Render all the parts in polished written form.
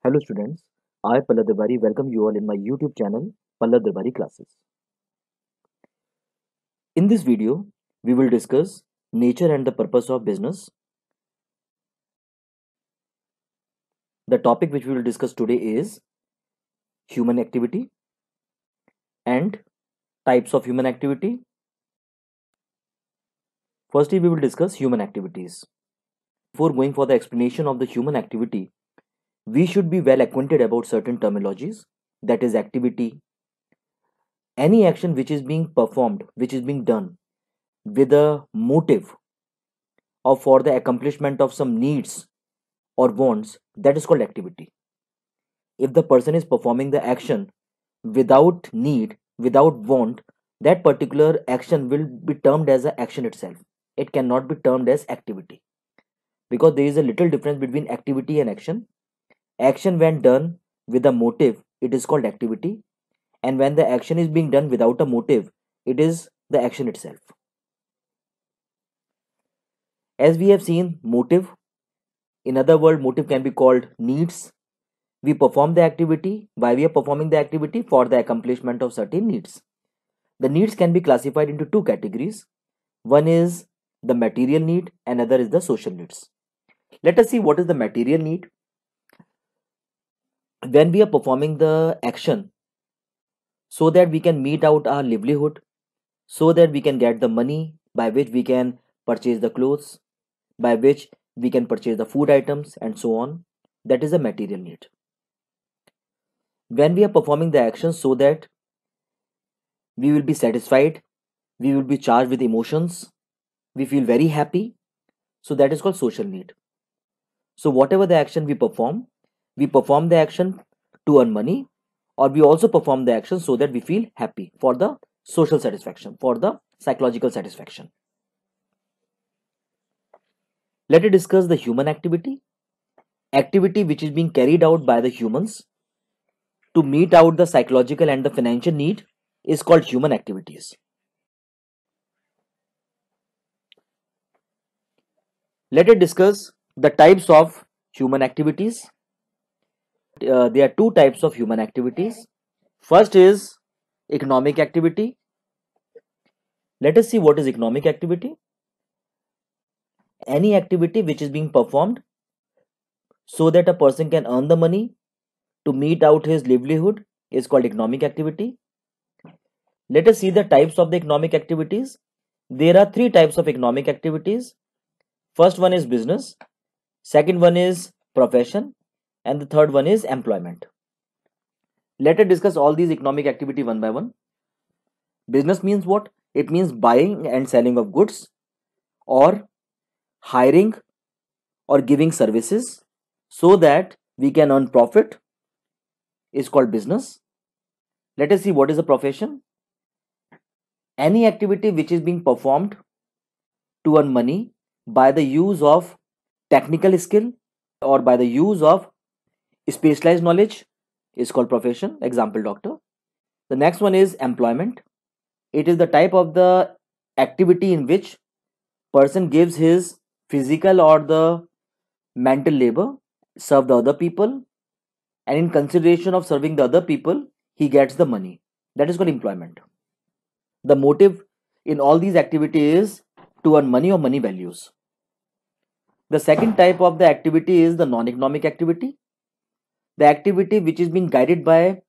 Hello students, I Pallad Darbari welcome you all in my YouTube channel Pallad Darbari Classes. In this video, we will discuss nature and the purpose of business. The topic which we will discuss today is human activity and types of human activity. Firstly, we will discuss human activities. Before going for the explanation of the human activity, we should be well acquainted about certain terminologies, that is activity, any action which is being performed, which is being done with a motive or for the accomplishment of some needs or wants, that is called activity. If the person is performing the action without need, without want, that particular action will be termed as an action itself. It cannot be termed as activity, because there is a little difference between activity and action. Action, when done with a motive, it is called activity, and when the action is being done without a motive, it is the action itself. As we have seen, motive, in other words, motive can be called needs. We perform the activity. Why we are performing the activity? For the accomplishment of certain needs. The needs can be classified into two categories. One is the material need, and other is the social needs. Let us see what is the material need. When we are performing the action so that we can meet out our livelihood, so that we can get the money by which we can purchase the clothes, by which we can purchase the food items, and so on, that is a material need. When we are performing the action so that we will be satisfied, we will be charged with emotions, we feel very happy, so that is called social need. So whatever the action we perform the action to earn money, or we also perform the action so that we feel happy, for the social satisfaction, for the psychological satisfaction. Let us discuss the human activity. Activity which is being carried out by the humans to meet out the psychological and the financial need is called human activities. Let us discuss the types of human activities. There are two types of human activities. First is economic activity. Let us see what is economic activity. Any activity which is being performed so that a person can earn the money to meet out his livelihood is called economic activity. Let us see the types of the economic activities. There are three types of economic activities. First one is business, second one is profession, and the third one is employment. Let us discuss all these economic activity one by one. Business means what? It means buying and selling of goods, or hiring or giving services so that we can earn profit is called business. Let us see what is a profession. Any activity which is being performed to earn money by the use of technical skill or by the use of specialized knowledge is called profession. Example, doctor. The next one is employment. It is the type of the activity in which person gives his physical or the mental labor, serve the other people, and in consideration of serving the other people, he gets the money. That is called employment. The motive in all these activities is to earn money or money values. The second type of the activity is the non-economic activity. The activity which is being guided by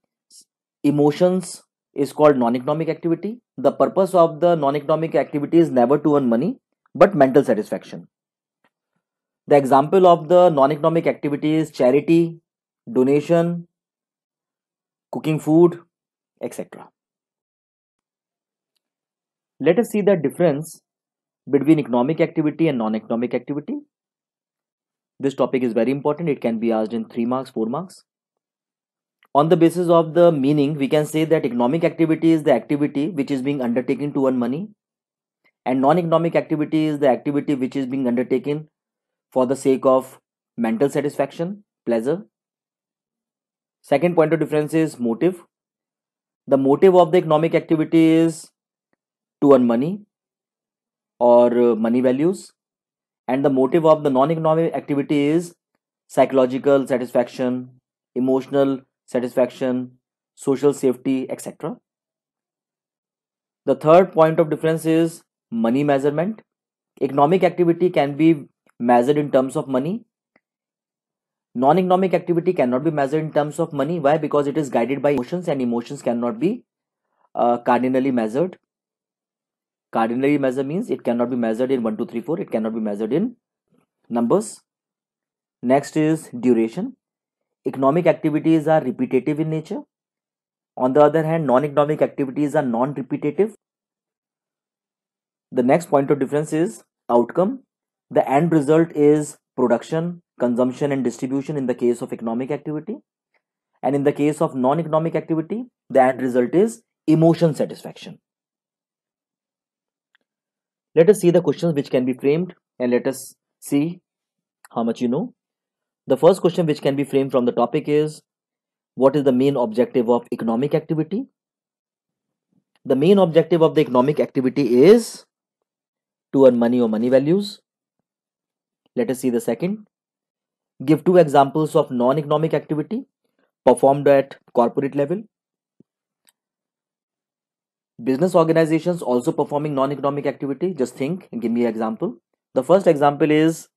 emotions is called non-economic activity. The purpose of the non-economic activity is never to earn money, but mental satisfaction. The example of the non-economic activity is charity, donation, cooking food, etc. Let us see the difference between economic activity and non-economic activity. This topic is very important. It can be asked in 3 marks, 4 marks. On the basis of the meaning, we can say that economic activity is the activity which is being undertaken to earn money, and non-economic activity is the activity which is being undertaken for the sake of mental satisfaction, pleasure. Second point of difference is motive. The motive of the economic activity is to earn money or money values, and the motive of the non-economic activity is psychological satisfaction, emotional satisfaction, social safety, etc. The third point of difference is money measurement. Economic activity can be measured in terms of money. Non-economic activity cannot be measured in terms of money. Why? Because it is guided by emotions, and emotions cannot be cardinally measured. Cardinally measure means it cannot be measured in 1, 2, 3, 4. It cannot be measured in numbers. Next is duration. Economic activities are repetitive in nature. On the other hand, non-economic activities are non-repetitive. The next point of difference is outcome. The end result is production, consumption, and distribution in the case of economic activity. And in the case of non-economic activity, the end result is emotion satisfaction. Let us see the questions which can be framed, and let us see how much you know. The first question which can be framed from the topic is, what is the main objective of economic activity? The main objective of the economic activity is to earn money or money values. Let us see the second. Give two examples of non-economic activity performed at corporate level. Business organizations also performing non-economic activity. Just think and give me an example. The first example is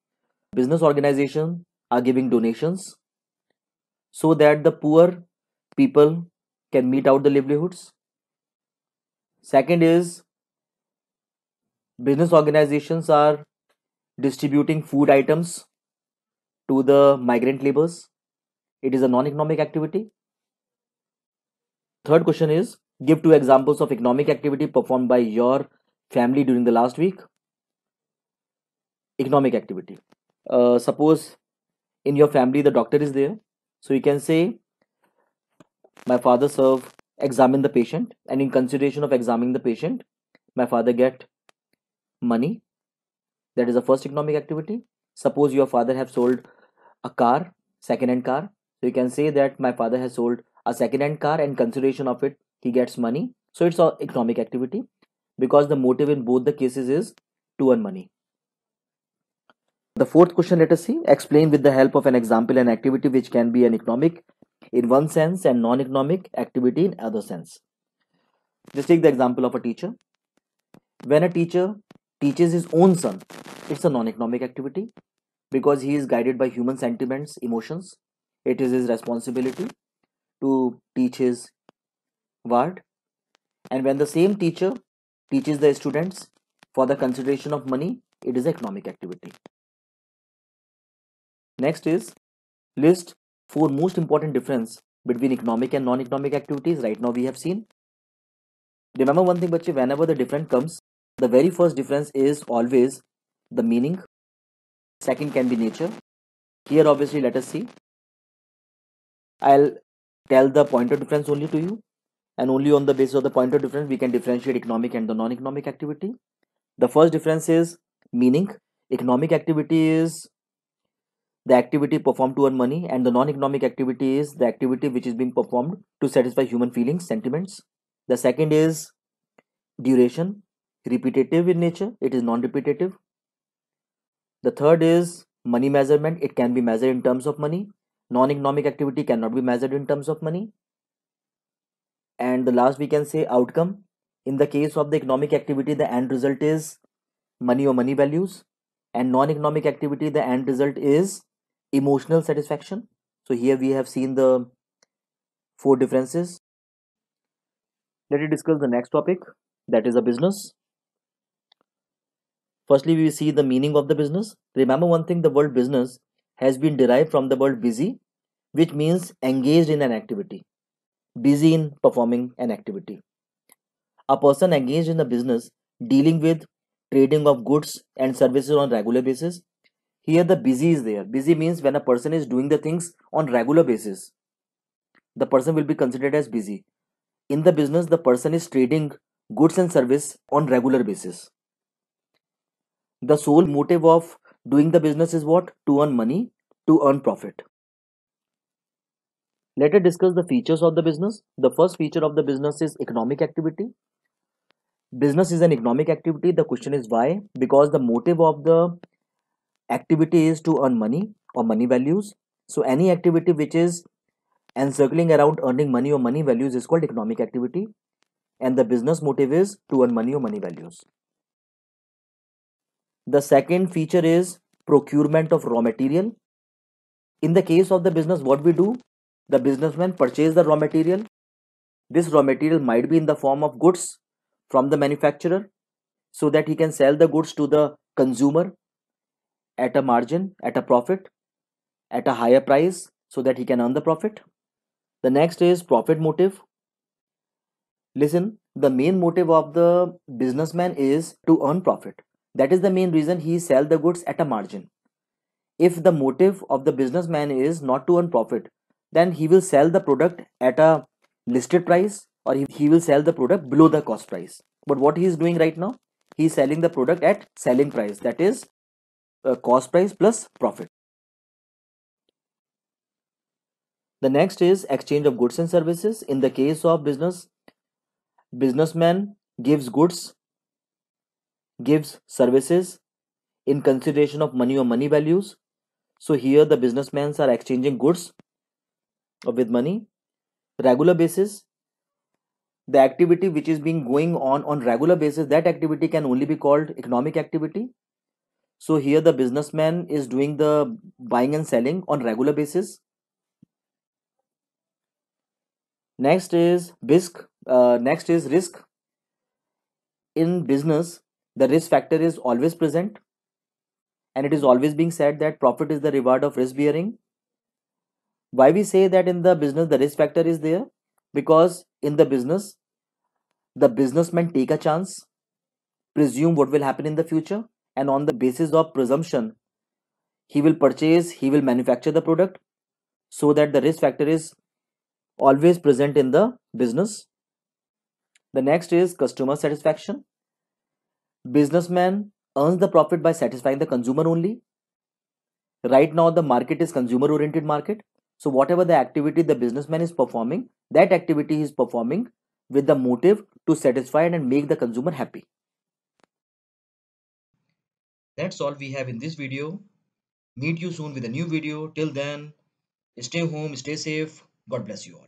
business organizations are giving donations so that the poor people can meet out the livelihoods. Second is business organizations are distributing food items to the migrant laborers. It is a non-economic activity. Third question is, give two examples of economic activity performed by your family during the last week. Economic activity. Suppose in your family the doctor is there, so you can say, my father examine the patient, and in consideration of examining the patient, my father get money. That is the first economic activity. Suppose your father have sold a car, second-hand car, so you can say that my father has sold a second-hand car, and consideration of it he gets money. So it's an economic activity because the motive in both the cases is to earn money. The fourth question, let us see. Explain with the help of an example an activity which can be an economic in one sense and non-economic activity in other sense. Just take the example of a teacher. When a teacher teaches his own son, it's a non-economic activity because he is guided by human sentiments, emotions. It is his responsibility to teach his word. And when the same teacher teaches the students for the consideration of money, it is economic activity. Next is list four most important difference between economic and non-economic activities. Right now we have seen. Remember one thing, bache, whenever the difference comes, the very first difference is always the meaning. Second can be nature. Here obviously let us see. I'll tell the point of difference only to you, and only on the basis of the point of difference we can differentiate economic and the non-economic activity. The first difference is meaning. Economic activity is the activity performed to earn money, and the non-economic activity is the activity which is being performed to satisfy human feelings, sentiments. The second is duration, repetitive in nature, it is non-repetitive. The third is money measurement, it can be measured in terms of money. Non-economic activity cannot be measured in terms of money. And the last we can say outcome. In the case of the economic activity, the end result is money or money values, and non-economic activity, the end result is emotional satisfaction. So here we have seen the four differences. Let us discuss the next topic, that is a business. Firstly, we see the meaning of the business. Remember one thing, the word business has been derived from the word busy, which means engaged in an activity, busy in performing an activity. A person engaged in a business dealing with trading of goods and services on regular basis. Here the busy is there. Busy means when a person is doing the things on regular basis, the person will be considered as busy. In the business, the person is trading goods and service on regular basis. The sole motive of doing the business is what? To earn money, to earn profit. Let us discuss the features of the business. The first feature of the business is economic activity. Business is an economic activity. The question is why? Because the motive of the activity is to earn money or money values. So any activity which is and circling around earning money or money values is called economic activity, and the business motive is to earn money or money values. The second feature is procurement of raw material. In the case of the business, what we do, the businessman purchase the raw material. This raw material might be in the form of goods from the manufacturer, so that he can sell the goods to the consumer at a margin, at a profit, at a higher price, so that he can earn the profit. The next is profit motive. Listen, the main motive of the businessman is to earn profit. That is the main reason he sell the goods at a margin. If the motive of the businessman is not to earn profit, then he will sell the product at a listed price, or he will sell the product below the cost price. But what he is doing right now, he is selling the product at selling price, that is cost price plus profit. The next is exchange of goods and services. In the case of business, businessman gives goods, gives services in consideration of money or money values. So here the businessmen are exchanging goods with money. Regular basis, the activity which is being going on regular basis, that activity can only be called economic activity. So here the businessman is doing the buying and selling on regular basis. Next is risk. Next is risk. In business, the risk factor is always present, and it is always being said that profit is the reward of risk bearing. Why we say that in the business the risk factor is there? Because in the business, the businessman take a chance, presume what will happen in the future, and on the basis of presumption, he will purchase, he will manufacture the product, so that the risk factor is always present in the business. The next is customer satisfaction. Businessman earns the profit by satisfying the consumer only. Right now the market is consumer oriented market, so whatever the activity the businessman is performing, that activity he is performing with the motive to satisfy and make the consumer happy. That's all we have in this video. Meet you soon with a new video. Till then, stay home, stay safe. God bless you all.